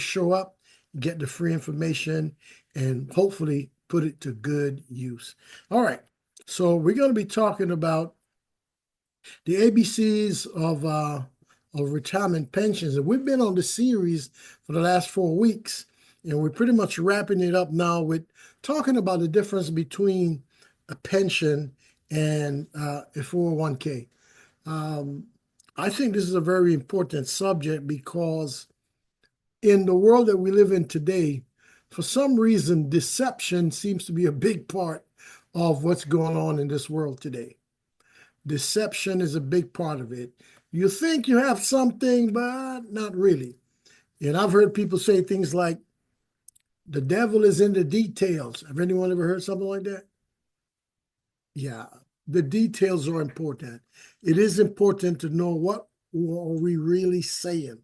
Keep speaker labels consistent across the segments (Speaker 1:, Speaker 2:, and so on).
Speaker 1: show up, get the free information, and hopefully put it to good use. All right. So we're going to be talking about the ABCs of retirement pensions, and we've been on the series for the last 4 weeks, and we're pretty much wrapping it up now with talking about the difference between a pension and a 401k. I think this is a very important subject because in the world that we live in today, for some reason, deception seems to be a big part of what's going on in this world today. Deception is a big part of it. You think you have something, but not really. And I've heard people say things like, the devil is in the details. Have anyone ever heard something like that? Yeah, the details are important. It is important to know what are we really saying,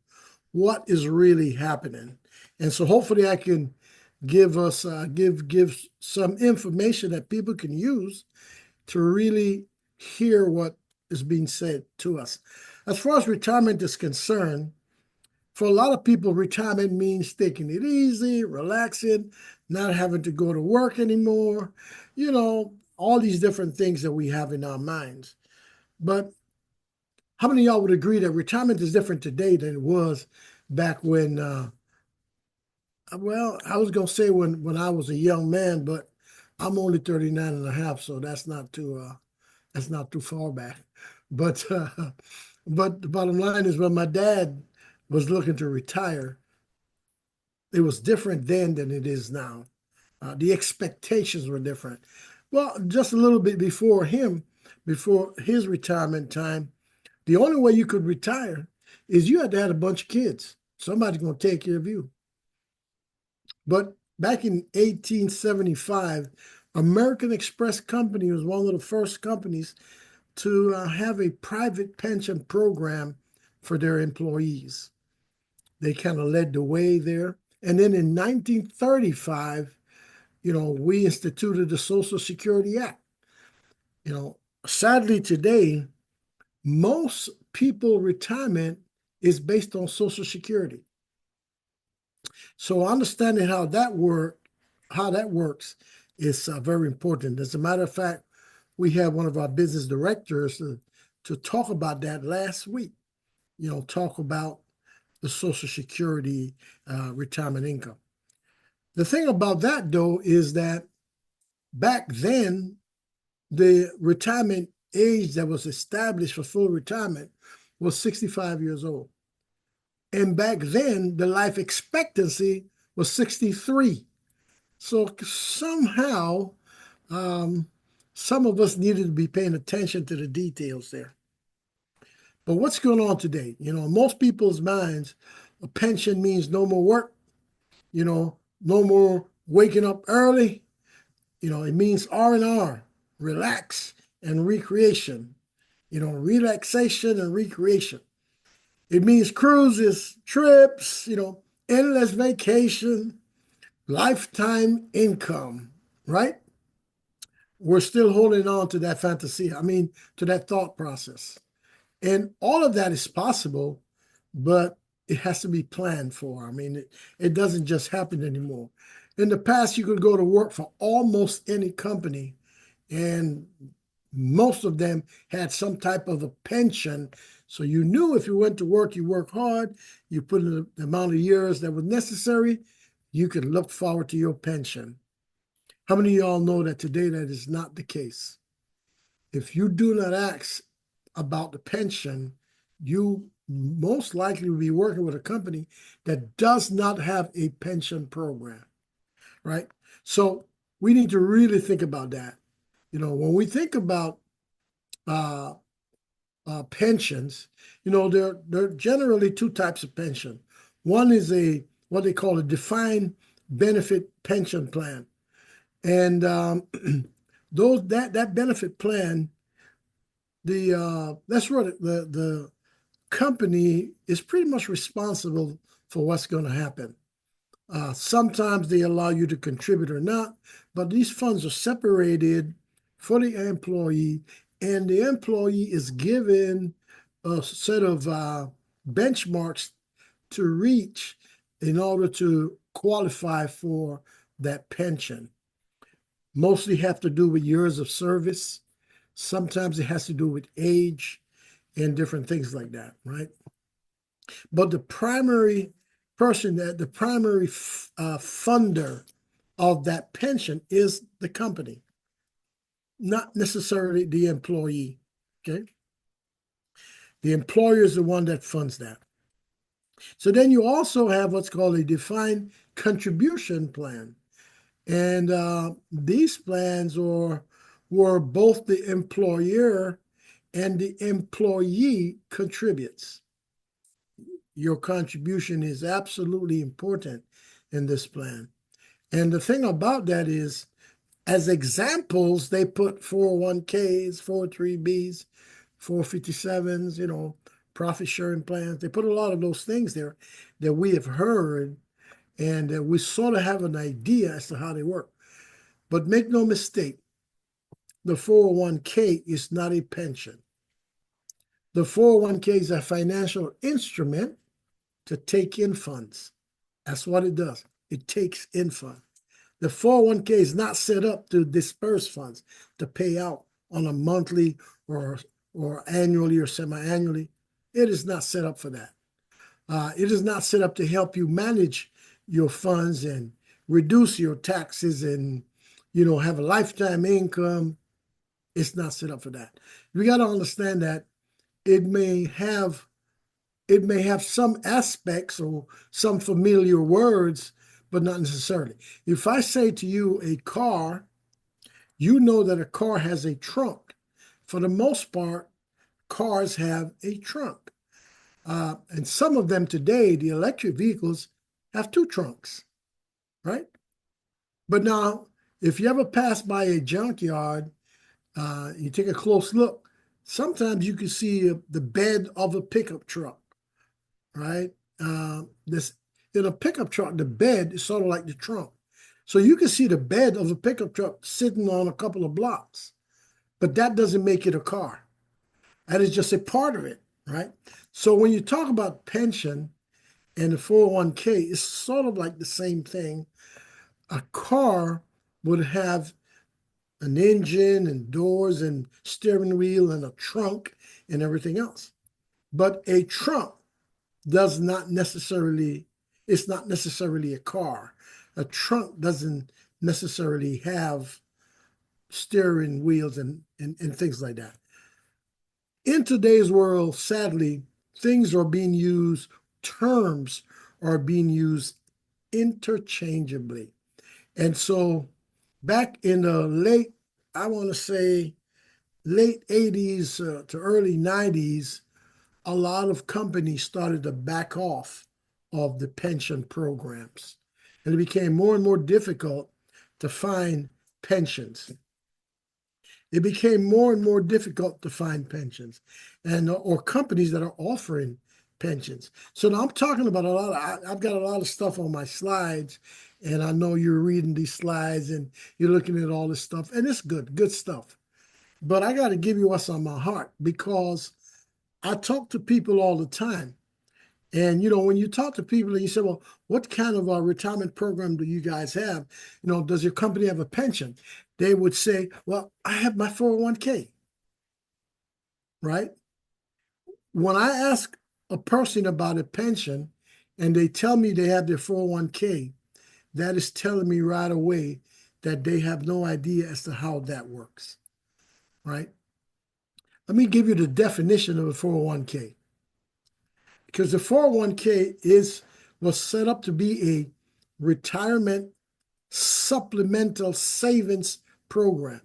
Speaker 1: what is really happening. And so hopefully I can give us give some information that people can use to really hear what is being said to us. As far as retirement is concerned, for a lot of people, retirement means taking it easy, relaxing, not having to go to work anymore, all these different things that we have in our minds. But how many of y'all would agree that retirement is different today than it was back when, well, I was going to say when I was a young man, but I'm only 39 and a half, so that's not too far back. But but the bottom line is when my dad was looking to retire, it was different then than it is now. The expectations were different. Well, just a little bit before his retirement time, the only way you could retire is you had to have a bunch of kids. Somebody's going to take care of you. But back in 1875, American Express Company was one of the first companies to have a private pension program for their employees. They kind of led the way there. And then in 1935, we instituted the Social Security Act. Sadly today, most people retirement is based on Social Security. So understanding how that works is very important. As a matter of fact, we had one of our business directors to talk about that last week. Talk about the Social Security retirement income. The thing about that, though, is that back then, the retirement age that was established for full retirement was 65 years old. And back then, the life expectancy was 63. So somehow, some of us needed to be paying attention to the details there. But what's going on today? In most people's minds, a pension means no more work, no more waking up early. It means R&R, relax and recreation, relaxation and recreation. It means cruises, trips, endless vacation, lifetime income, right? We're still holding on to that fantasy. To that thought process. And all of that is possible, but it has to be planned for. It doesn't just happen anymore. In the past, you could go to work for almost any company, and most of them had some type of a pension. So you knew if you went to work, you work hard, you put in the amount of years that was necessary, you could look forward to your pension. How many of y'all know that today that is not the case? If you do not ask about the pension, you most likely will be working with a company that does not have a pension program, right? So we need to really think about that. When we think about pensions, there are generally two types of pension. One is what they call a defined benefit pension plan, and that benefit plan, that's where the company is pretty much responsible for what's going to happen. Sometimes they allow you to contribute or not, but these funds are separated for the employee, and the employee is given a set of benchmarks to reach in order to qualify for that pension. Mostly have to do with years of service. Sometimes it has to do with age and different things like that, right? But the primary funder of that pension is the company, not necessarily the employee. Okay. The employer is the one that funds that. So then you also have what's called a defined contribution plan. And these plans where both the employer and the employee contributes. Your contribution is absolutely important in this plan. And the thing about that is, as examples, they put 401ks, 403bs, 457s, profit sharing plans. They put a lot of those things there that we have heard and we sort of have an idea as to how they work. But make no mistake, the 401k is not a pension. The 401k is a financial instrument to take in funds. That's what it does. It takes in funds. The 401k is not set up to disperse funds, to pay out on a monthly or annually or semi-annually. It is not set up for that. It is not set up to help you manage your funds and reduce your taxes and, have a lifetime income. It's not set up for that. We got to understand that it may have some aspects or some familiar words, but not necessarily. If I say to you a car, you know that a car has a trunk. For the most part, cars have a trunk. And some of them today, the electric vehicles, have two trunks, right? But now, if you ever pass by a junkyard, you take a close look, sometimes you can see the bed of a pickup truck, right? In a pickup truck, the bed is sort of like the trunk. So you can see the bed of a pickup truck sitting on a couple of blocks, but that doesn't make it a car. That is just a part of it, right? So when you talk about pension and the 401k, it's sort of like the same thing. A car would have an engine and doors and steering wheel and a trunk and everything else. But a trunk it's not necessarily a car. A trunk doesn't necessarily have steering wheels and things like that. In today's world, sadly, terms are being used interchangeably. And so back in the late 80s to early 90s, a lot of companies started to back off of the pension programs. And it became more and more difficult to find pensions. It became more and more difficult to find pensions or companies that are offering pensions. So now I'm talking about I've got a lot of stuff on my slides, and I know you're reading these slides and you're looking at all this stuff, and it's good stuff. But I got to give you what's on my heart, because I talk to people all the time. And, when you talk to people and you say, well, what kind of a retirement program do you guys have? Does your company have a pension? They would say, well, I have my 401k, right? When I ask a person about a pension and they tell me they have their 401k, that is telling me right away that they have no idea as to how that works, right? Let me give you the definition of a 401k. Because the 401k was set up to be a retirement supplemental savings program.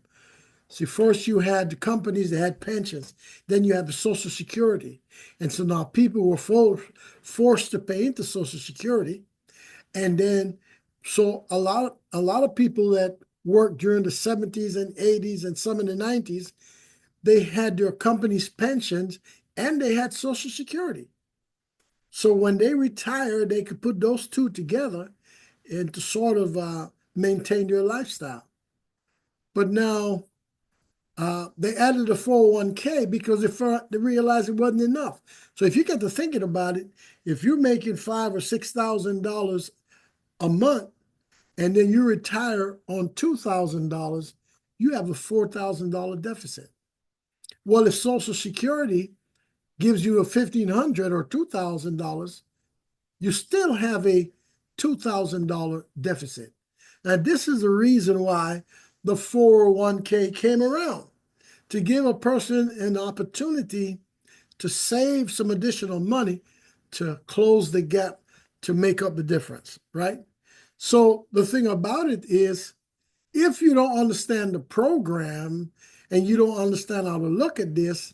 Speaker 1: See, first you had the companies that had pensions, then you have the Social Security. And so now people were forced to pay into Social Security. And then, so a lot of people that worked during the 70s and 80s and some in the 90s, they had their company's pensions and they had Social Security. So when they retired, they could put those two together and to sort of maintain their lifestyle. But now they added a 401k because they realized it wasn't enough. So if you get to thinking about it, If you're making $5,000 or $6,000 a month, and then you retire on $2,000, you have a $4,000 deficit. Well, if Social Security gives you a $1,500 or $2,000, you still have a $2,000 deficit. Now, this is the reason why the 401k came around, to give a person an opportunity to save some additional money to close the gap, to make up the difference, right? So the thing about it is, if you don't understand the program and you don't understand how to look at this,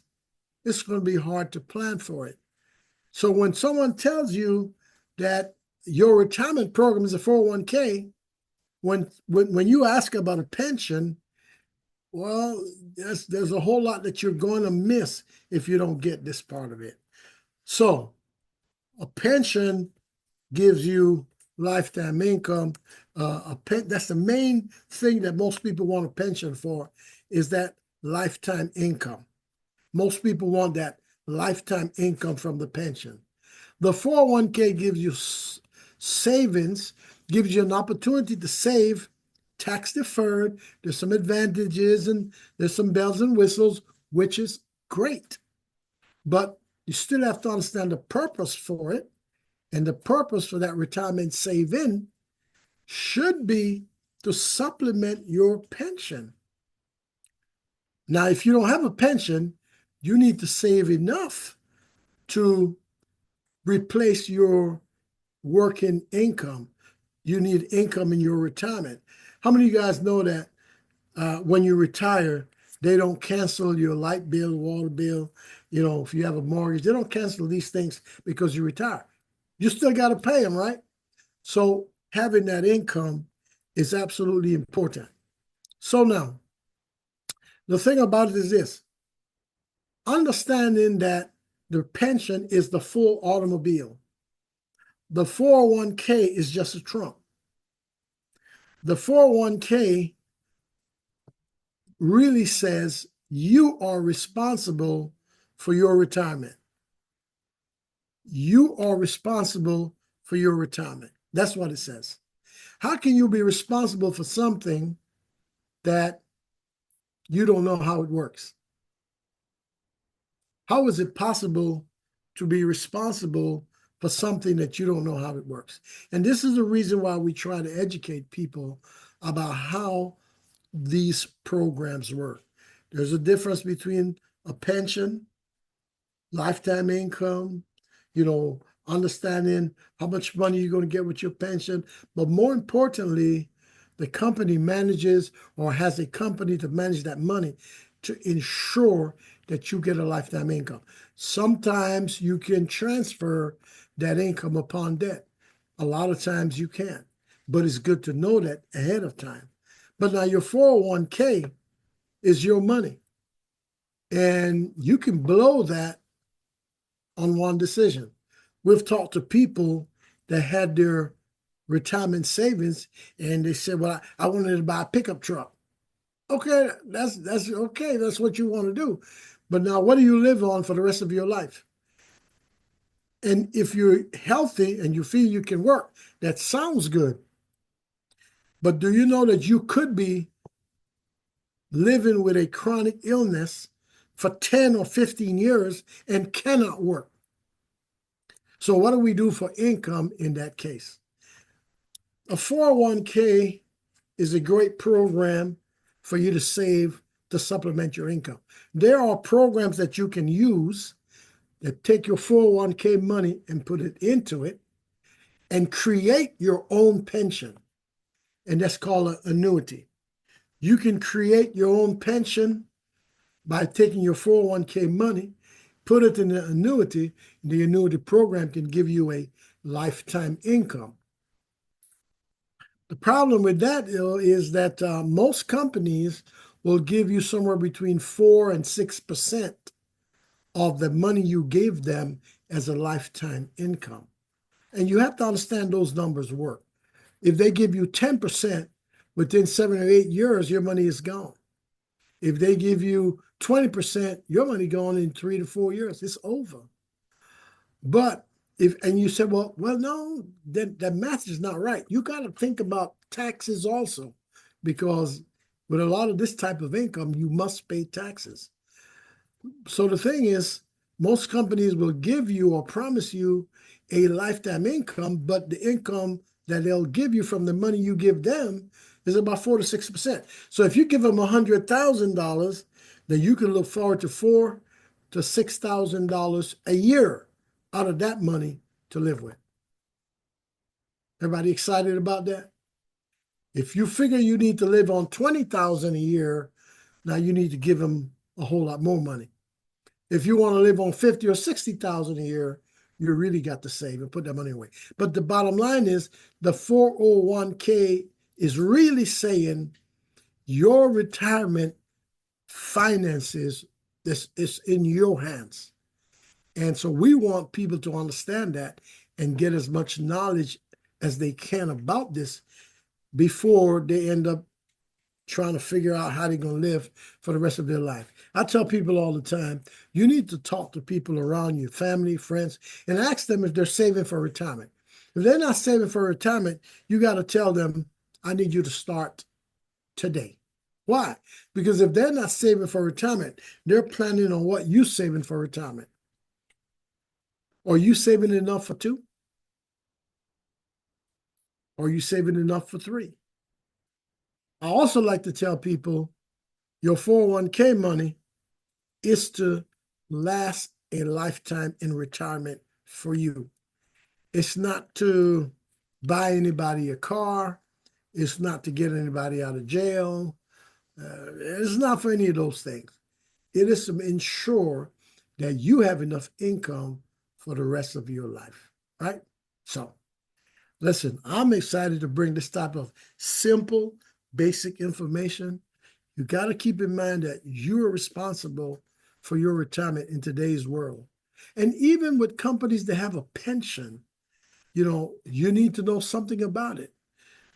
Speaker 1: it's going to be hard to plan for it. So when someone tells you that your retirement program is a 401k, when you ask about a pension, well, there's a whole lot that you're going to miss if you don't get this part of it. So a pension gives you lifetime income. That's the main thing that most people want a pension for, is that lifetime income. Most people want that lifetime income from the pension. The 401k gives you savings, gives you an opportunity to save tax deferred. There's some advantages and there's some bells and whistles, which is great. But you still have to understand the purpose for it. And the purpose for that retirement save-in should be to supplement your pension. Now, if you don't have a pension, you need to save enough to replace your working income. You need income in your retirement. How many of you guys know that when you retire, they don't cancel your light bill, water bill, if you have a mortgage, they don't cancel these things because you retire. You still got to pay them, right? So having that income is absolutely important. So now, the thing about it is this: understanding that the pension is the full automobile. The 401k is just a trunk. The 401k really says you are responsible for your retirement. You are responsible for your retirement. That's what it says. How can you be responsible for something that you don't know how it works? How is it possible to be responsible for something that you don't know how it works? And this is the reason why we try to educate people about how these programs work. There's a difference between a pension, lifetime income, understanding how much money you're going to get with your pension. But more importantly, the company manages or has a company to manage that money to ensure that you get a lifetime income. Sometimes you can transfer that income upon death. A lot of times you can't, but it's good to know that ahead of time. But now your 401k is your money, and you can blow that on one decision. We've talked to people that had their retirement savings and they said, well, I wanted to buy a pickup truck. Okay, that's okay. That's what you want to do. But now what do you live on for the rest of your life? And if you're healthy and you feel you can work, that sounds good. But do you know that you could be living with a chronic illness for 10 or 15 years and cannot work? So what do we do for income in that case? A 401k is a great program for you to save to supplement your income. There are programs that you can use that take your 401k money and put it into it and create your own pension. And that's called an annuity. You can create your own pension by taking your 401k money, put it in an annuity. The annuity program can give you a lifetime income. The problem with that is that most companies will give you somewhere between 4 and 6% of the money you gave them as a lifetime income. And you have to understand those numbers work. If they give you 10%, within 7 or 8 years, your money is gone. If they give you 20%, your money gone in 3 to 4 years. It's over. But And you said, well, no, that math is not right. You got to think about taxes also, because with a lot of this type of income, you must pay taxes. So the thing is, most companies will give you or promise you a lifetime income, but the income that they'll give you from the money you give them is about 4 to 6%. So if you give them $100,000, then you can look forward to $4,000 to $6,000 a year out of that money to live with. Everybody excited about that? If you figure you need to live on $20,000 a year, now you need to give them a whole lot more money. If you want to live on 50 or 60,000 a year, you really got to save and put that money away. But the bottom line is the 401k is really saying your retirement finances is in your hands. And so we want people to understand that and get as much knowledge as they can about this before they end up trying to figure out how they're going to live for the rest of their life. I tell people all the time, you need to talk to people around you, family, friends, and ask them if they're saving for retirement. If they're not saving for retirement, you got to tell them, I need you to start today. Why? Because if they're not saving for retirement, they're planning on what you saving for retirement. Are you saving enough for 2? Or are you saving enough for 3? I also like to tell people your 401k money is to last a lifetime in retirement for you. It's not to buy anybody a car. It's not to get anybody out of jail. It's not for any of those things. It is to ensure that you have enough income for the rest of your life, right? So, listen, I'm excited to bring this type of simple, basic information. You got to keep in mind that you're responsible for your retirement in today's world. And even with companies that have a pension, you need to know something about it.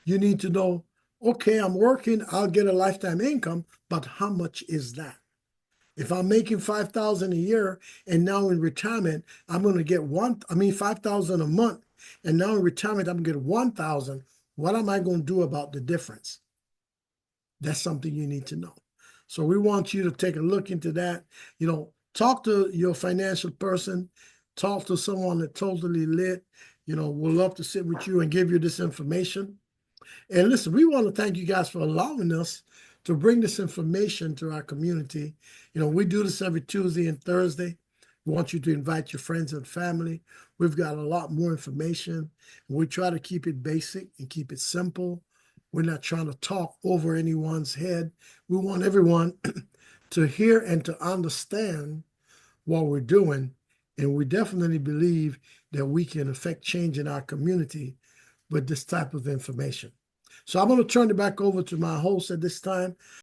Speaker 1: You need to know, okay, I'm working, I'll get a lifetime income, but how much is that? If I'm making $5,000 a year and now in retirement, I'm going to get $5,000 a month, and now in retirement, I'm going to get $1,000. What am I going to do about the difference? That's something you need to know. So we want you to take a look into that. Talk to your financial person, talk to someone that's totally lit. We'd love to sit with you and give you this information. And listen, we want to thank you guys for allowing us to bring this information to our community. We do this every Tuesday and Thursday. We want you to invite your friends and family. We've got a lot more information. We try to keep it basic and keep it simple. We're not trying to talk over anyone's head. We want everyone to hear and to understand what we're doing. And we definitely believe that we can affect change in our community with this type of information. So I'm going to turn it back over to my host at this time.